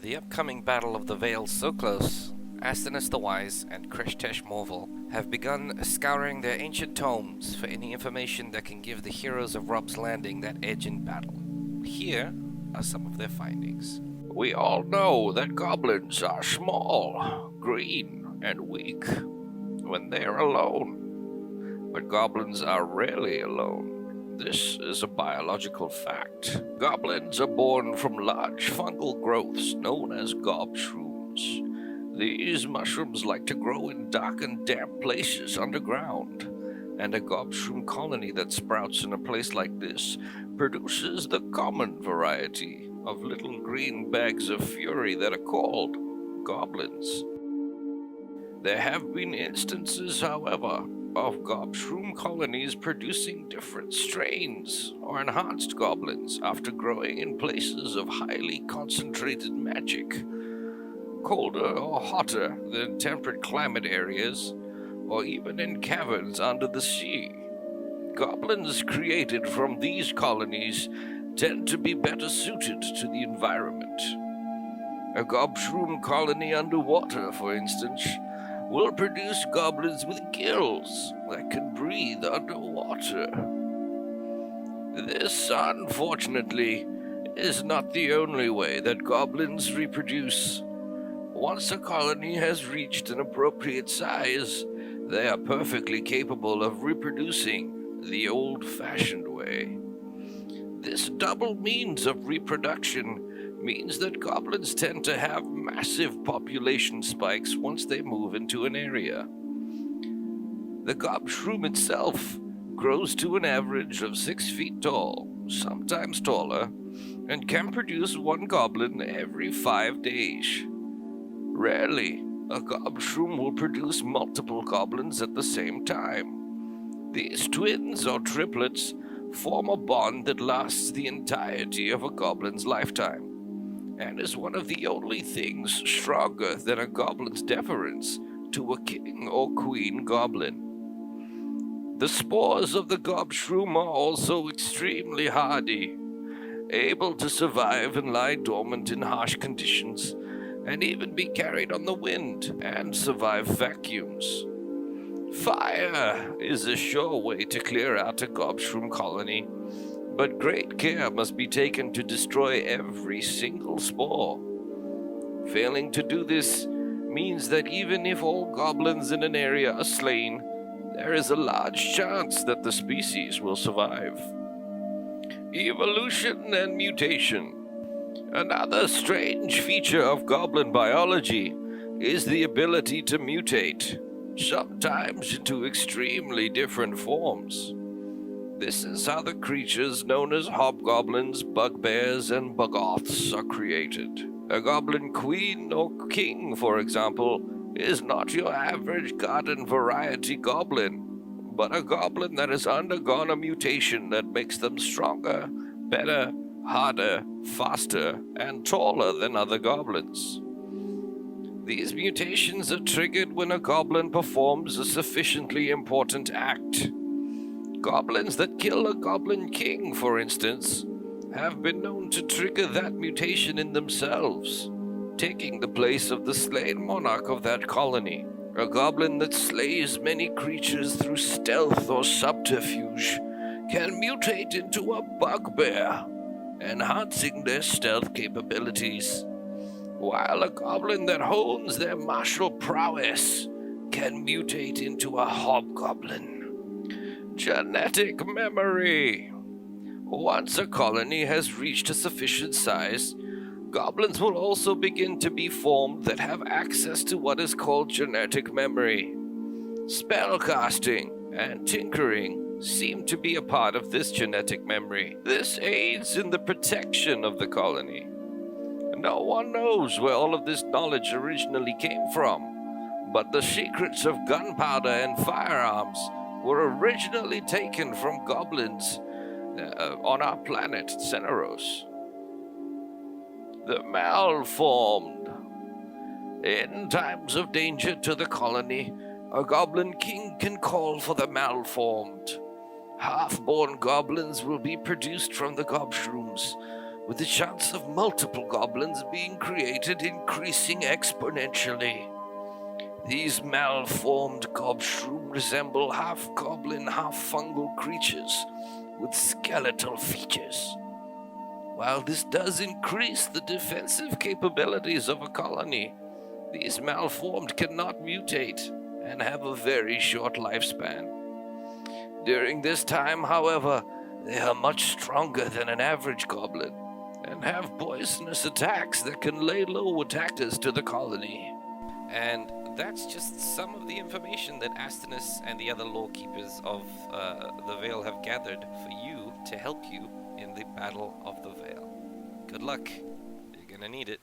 the upcoming Battle of the Vale so close, Astenus the Wise and Krishtesh Morval have begun scouring their ancient tomes for any information that can give the heroes of Rob's Landing that edge in battle. Here are some of their findings. We all know that goblins are small, green, and weak when they are alone. But goblins are rarely alone. This is a biological fact. Goblins are born from large fungal growths known as gobshrooms. These mushrooms like to grow in dark and damp places underground, and a gobshroom colony that sprouts in a place like this produces the common variety of little green bags of fury that are called goblins. There have been instances, however, of gobshroom colonies producing different strains or enhanced goblins after growing in places of highly concentrated magic, colder or hotter than temperate climate areas, or even in caverns under the sea. Goblins created from these colonies tend to be better suited to the environment. A gobshroom colony underwater, for instance, will produce goblins with gills that can breathe underwater. This, unfortunately, is not the only way that goblins reproduce. Once a colony has reached an appropriate size, they are perfectly capable of reproducing the old-fashioned way. This double means of reproduction means that goblins tend to have massive population spikes once they move into an area. The gobshroom itself grows to an average of 6 feet tall, sometimes taller, and can produce one goblin every 5 days. Rarely, a gobshroom will produce multiple goblins at the same time. These twins or triplets form a bond that lasts the entirety of a goblin's lifetime, and is one of the only things stronger than a goblin's deference to a king or queen goblin. The spores of the gobshroom are also extremely hardy, able to survive and lie dormant in harsh conditions, and even be carried on the wind and survive vacuums. Fire is a sure way to clear out a gobshroom colony, but great care must be taken to destroy every single spore. Failing to do this means that even if all goblins in an area are slain, there is a large chance that the species will survive. Evolution and mutation. Another strange feature of goblin biology is the ability to mutate, sometimes into extremely different forms. This is how the creatures known as hobgoblins, bugbears, and boggoths are created. A goblin queen or king, for example, is not your average garden variety goblin, but a goblin that has undergone a mutation that makes them stronger, better, harder, faster, and taller than other goblins. These mutations are triggered when a goblin performs a sufficiently important act. Goblins that kill a goblin king, for instance, have been known to trigger that mutation in themselves, taking the place of the slain monarch of that colony. A goblin that slays many creatures through stealth or subterfuge can mutate into a bugbear, enhancing their stealth capabilities, while a goblin that hones their martial prowess can mutate into a hobgoblin. Genetic memory. Once a colony has reached a sufficient size, goblins will also begin to be formed that have access to what is called genetic memory. Spellcasting and tinkering seem to be a part of this genetic memory. This aids in the protection of the colony. No one knows where all of this knowledge originally came from, but the secrets of gunpowder and firearms were originally taken from goblins on our planet, Senaros. The malformed. In times of danger to the colony, a goblin king can call for the malformed. Half-born goblins will be produced from the gobshrooms, with the chance of multiple goblins being created increasing exponentially. These malformed gobshroom resemble half-goblin, half-fungal creatures with skeletal features. While this does increase the defensive capabilities of a colony, these malformed cannot mutate and have a very short lifespan. During this time, however, they are much stronger than an average goblin and have poisonous attacks that can lay low attackers to the colony. And that's just some of the information that Astinus and the other lawkeepers of the Vale have gathered for you to help you in the Battle of the Vale. Good luck. You're gonna need it.